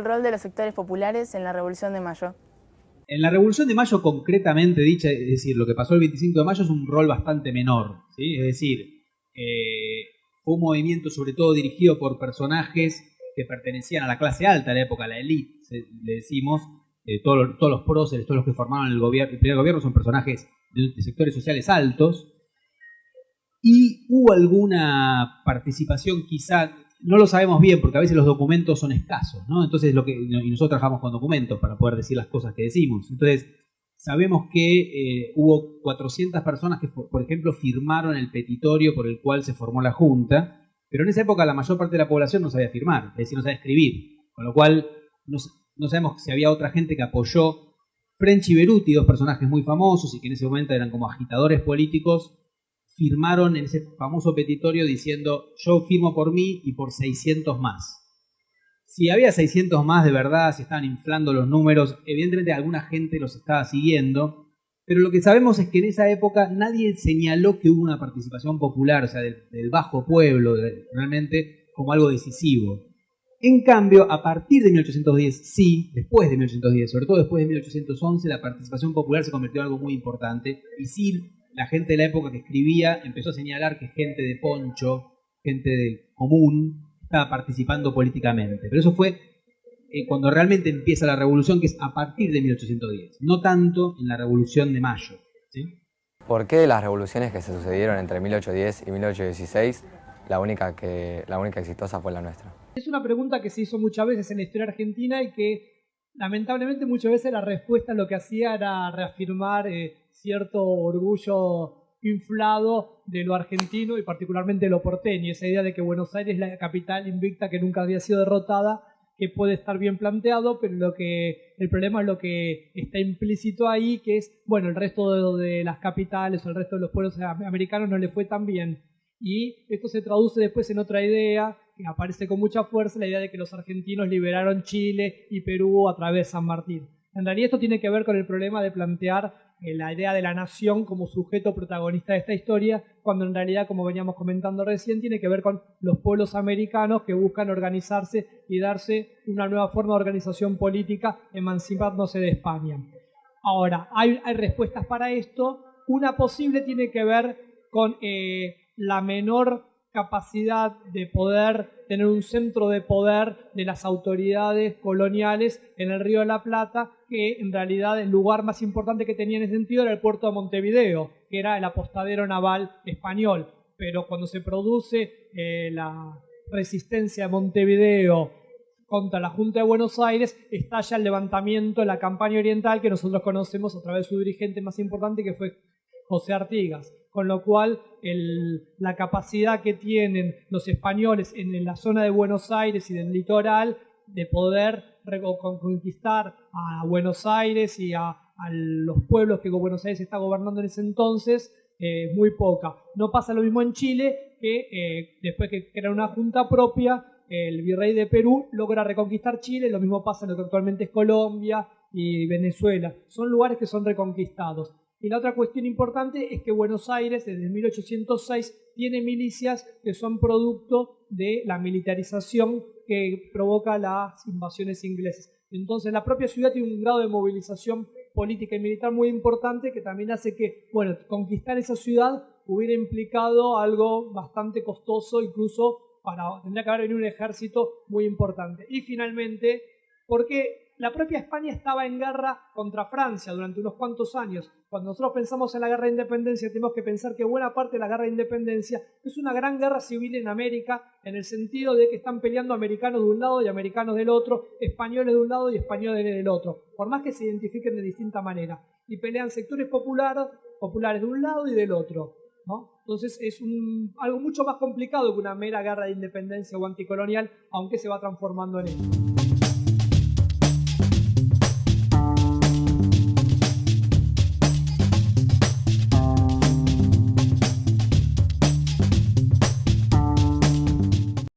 el rol de los sectores populares en la Revolución de Mayo? En la Revolución de Mayo, concretamente dicha, es decir, lo que pasó el 25 de mayo es un rol bastante menor, ¿sí? Es decir, fue un movimiento sobre todo dirigido por personajes que pertenecían a la clase alta de la época, a la élite, le decimos. Todos los próceres, todos los que formaron el primer gobierno son personajes de sectores sociales altos. Y hubo alguna participación, quizá, no lo sabemos bien porque a veces los documentos son escasos, ¿no? Entonces, y nosotros trabajamos con documentos para poder decir las cosas que decimos. Entonces, sabemos que hubo 400 personas que, por ejemplo, firmaron el petitorio por el cual se formó la Junta, pero en esa época la mayor parte de la población no sabía firmar, es decir, no sabía escribir, con lo cual no sabemos si había otra gente que apoyó. French y Beruti, dos personajes muy famosos y que en ese momento eran como agitadores políticos, firmaron en ese famoso petitorio diciendo: yo firmo por mí y por 600 más. Si había 600 más de verdad, si estaban inflando los números, evidentemente alguna gente los estaba siguiendo, pero lo que sabemos es que en esa época nadie señaló que hubo una participación popular, o sea, del bajo pueblo, realmente como algo decisivo. En cambio, a partir de 1810, sí, después de 1810, sobre todo después de 1811, la participación popular se convirtió en algo muy importante. Y sí, la gente de la época que escribía empezó a señalar que gente de poncho, gente de común, estaba participando políticamente. Pero eso fue cuando realmente empieza la revolución, que es a partir de 1810, no tanto en la Revolución de Mayo, ¿sí? ¿Por qué de las revoluciones que se sucedieron entre 1810 y 1816, la única exitosa fue la nuestra? Es una pregunta que se hizo muchas veces en la historia argentina y que lamentablemente muchas veces la respuesta lo que hacía era reafirmar cierto orgullo inflado de lo argentino y particularmente de lo porteño. Esa idea de que Buenos Aires es la capital invicta que nunca había sido derrotada, que puede estar bien planteado, pero el problema es lo que está implícito ahí, que es, bueno, el resto de las capitales o el resto de los pueblos americanos no le fue tan bien. Y esto se traduce después en otra idea que aparece con mucha fuerza, la idea de que los argentinos liberaron Chile y Perú a través de San Martín. En realidad esto tiene que ver con el problema de plantear la idea de la nación como sujeto protagonista de esta historia, cuando en realidad, como veníamos comentando recién, tiene que ver con los pueblos americanos que buscan organizarse y darse una nueva forma de organización política, emancipándose de España. Ahora, hay respuestas para esto. Una posible tiene que ver con la menor capacidad de poder tener un centro de poder de las autoridades coloniales en el Río de la Plata, que en realidad el lugar más importante que tenía en ese sentido era el puerto de Montevideo, que era el apostadero naval español. Pero cuando se produce la resistencia de Montevideo contra la Junta de Buenos Aires, estalla el levantamiento de la campaña oriental que nosotros conocemos a través de su dirigente más importante, que fue José Artigas, con lo cual la capacidad que tienen los españoles en la zona de Buenos Aires y del litoral de poder conquistar a Buenos Aires y a los pueblos que Buenos Aires está gobernando en ese entonces, muy poca. No pasa lo mismo en Chile, que después que crea una junta propia, el virrey de Perú logra reconquistar Chile. Lo mismo pasa en lo que actualmente es Colombia y Venezuela. Son lugares que son reconquistados. Y la otra cuestión importante es que Buenos Aires, desde 1806, tiene milicias que son producto de la militarización que provoca las invasiones inglesas. Entonces, la propia ciudad tiene un grado de movilización política y militar muy importante, que también hace que, bueno, conquistar esa ciudad hubiera implicado algo bastante costoso, incluso tendría que haber venido un ejército muy importante. Y finalmente, porque la propia España estaba en guerra contra Francia durante unos cuantos años. Cuando nosotros pensamos en la guerra de independencia, tenemos que pensar que buena parte de la guerra de independencia es una gran guerra civil en América, en el sentido de que están peleando americanos de un lado y americanos del otro, españoles de un lado y españoles del otro, por más que se identifiquen de distinta manera. Y pelean sectores populares de un lado y del otro, ¿no? Entonces es algo mucho más complicado que una mera guerra de independencia o anticolonial, aunque se va transformando en esto.